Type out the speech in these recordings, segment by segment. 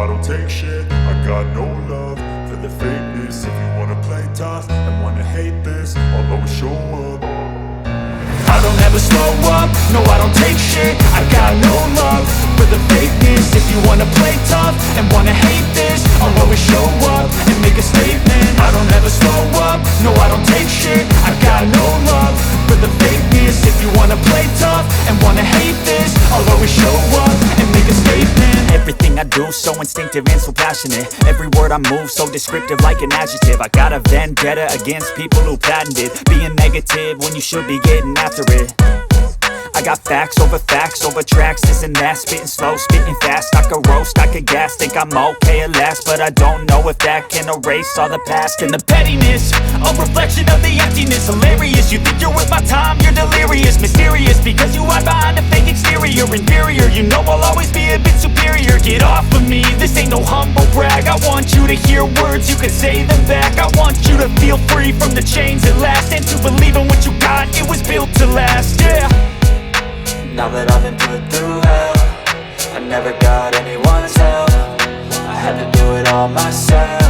I don't take shit. I got no love for the fakeness. If you wanna play tough and wanna hate this, I'll always show up. I don't ever slow up, no I don't take shit. I got no love for the fakeness. If you wanna play tough and wanna hate this, I'll always show up and make a statement. I don't ever slow up, no I don't take shit. I got no love for the fakeness. If you wanna play tough and wanna hate this, I'll always show up and make a statement. Everything I do so instinctive and so passionate. Every word I move so descriptive like an adjective. I got a vendetta against people who patented being negative when you should be getting after it. I got facts over tracks, this and that. Spitting slow, spitting fast. I could roast, I could gas. Think I'm okay at last, but I don't know if that can erase all the past. And the pettiness, a reflection of the emptiness. Hilarious, you think you're worth my time, you're delirious. Mysterious, because you hide behind a fake exterior. Inferior, you know I'll always be a bit superior. Get off of me, this ain't no humble brag. I want you to hear words, you can say them back. I want you to feel free from the chains at last, and to believe in what you got, it was built to last, yeah. Now that I've been put through hell, I never got anyone's help. I had to do it all myself.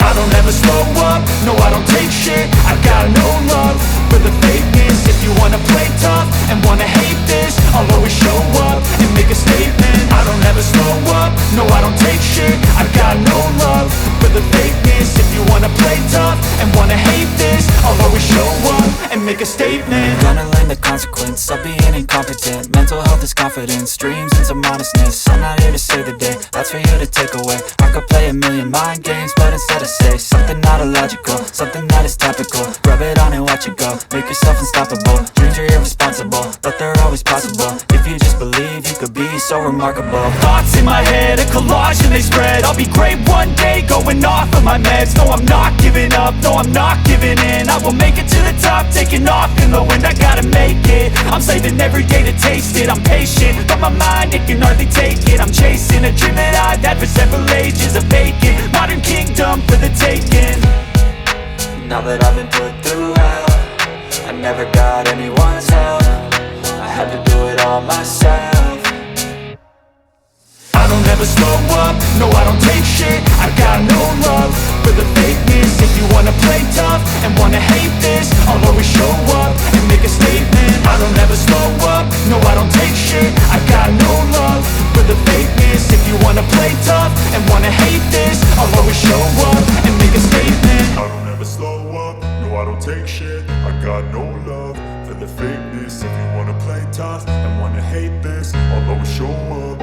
I don't ever slow up, no I don't take shit. I got no love for the fakeness. If you wanna play tough and wanna hate this, I'll always show up and make a statement. I don't ever slow up, no I don't take shit. I got no love for the fakeness. If you wanna play tough and wanna hate this, I'll always show up and make a statement. Gonna learn the consequence of being incompetent. Mental health is confidence, dreams and some modestness. I'm not here to save the day, that's for you to take away. I could play a million mind games, but instead I say something not illogical, something that is topical. Rub it on and watch it go, make yourself unstoppable. Dreams are irresponsible, but they're always possible. If you just believe, you could be so remarkable. Thoughts in my head, a collage and they spread. I'll be great one day, going off of my meds. No, I'm not giving up, no, I'm not giving in. I will make it to the top, taking off in the wind. I gotta make it, I'm saving every day to taste it. I'm patient, but my mind, it can hardly take it. I'm chasing a dream that I've had for several ages. A vacant, modern kingdom for the taking. Now that I've been put through hell, I never got anyone's help. I had to do it all myself. I don't ever slow up, no I don't take shit. I got no love for the fakeness. If you wanna play tough and wanna hate this, I'll always show up and make a statement. I don't ever slow up, no I don't take shit. I got no love for the fakeness. If you wanna play tough and wanna hate this, I'll always show up and make a statement. I don't ever slow up, no I don't take shit. I got no love for the fakeness. If you wanna play tough and wanna hate this, I'll always show up.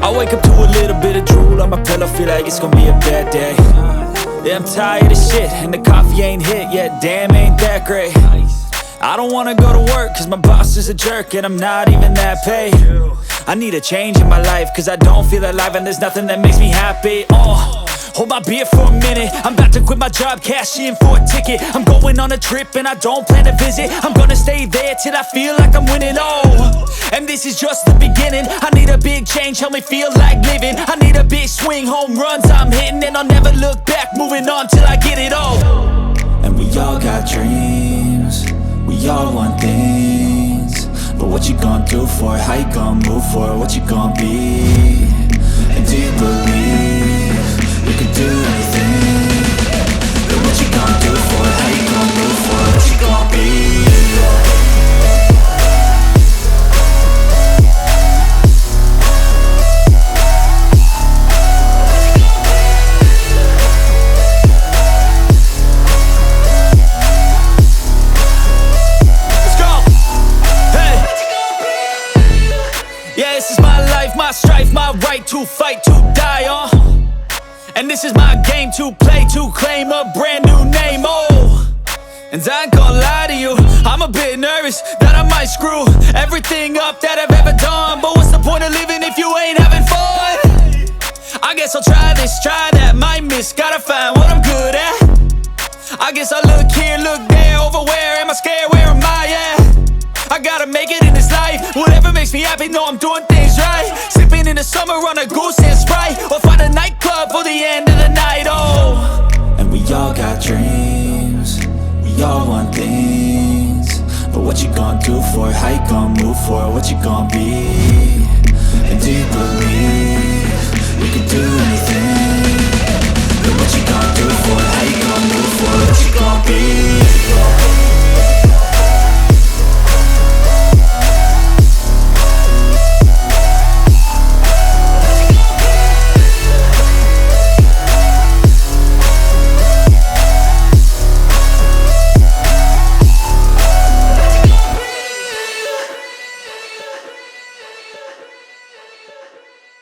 I wake up to a little bit of drool on my pillow, feel like it's gonna be a bad day. Yeah, I'm tired of shit, and the coffee ain't hit yet, damn, ain't that great. I don't wanna go to work, cause my boss is a jerk, and I'm not even that paid. I need a change in my life, cause I don't feel alive, and there's nothing that makes me happy. Hold my beer for a minute, I'm about to quit my job, cash in for a ticket. I'm going on a trip and I don't plan to visit. I'm gonna stay there till I feel like I'm winning, and this is just the beginning. I need a big change, help me feel like living. I need a big swing, home runs I'm hitting, and I'll never look back, moving on till I get it all. And we all got dreams, we all want things, but what you gonna do for it? How you gonna move for it? What you gonna be? And do you believe you can do anything? But what you gonna do for it? How you gonna move for it? What you gonna be? Yeah, this is my life, my strife, my right to fight, to die on. And this is my game to play, to claim a brand new name, And I ain't gonna lie to you, I'm a bit nervous that I might screw everything up that I've ever done. But what's the point of living if you ain't having fun? I guess I'll try this, try that, might miss, gotta find what I'm good at. I guess I look here, look there, over where am I scared, where am I at? I gotta make it in this life, whatever makes me happy, know I'm doing things right. Sipping in the summer on a goose and Sprite, or find a nightclub for the end of the night, And we all got dreams, we all want things, but what you gonna do for it? How you gonna move for it? What you gonna be? And do you believe you can do anything? But what you gonna do for it? How you gonna move for it? What you gonna be?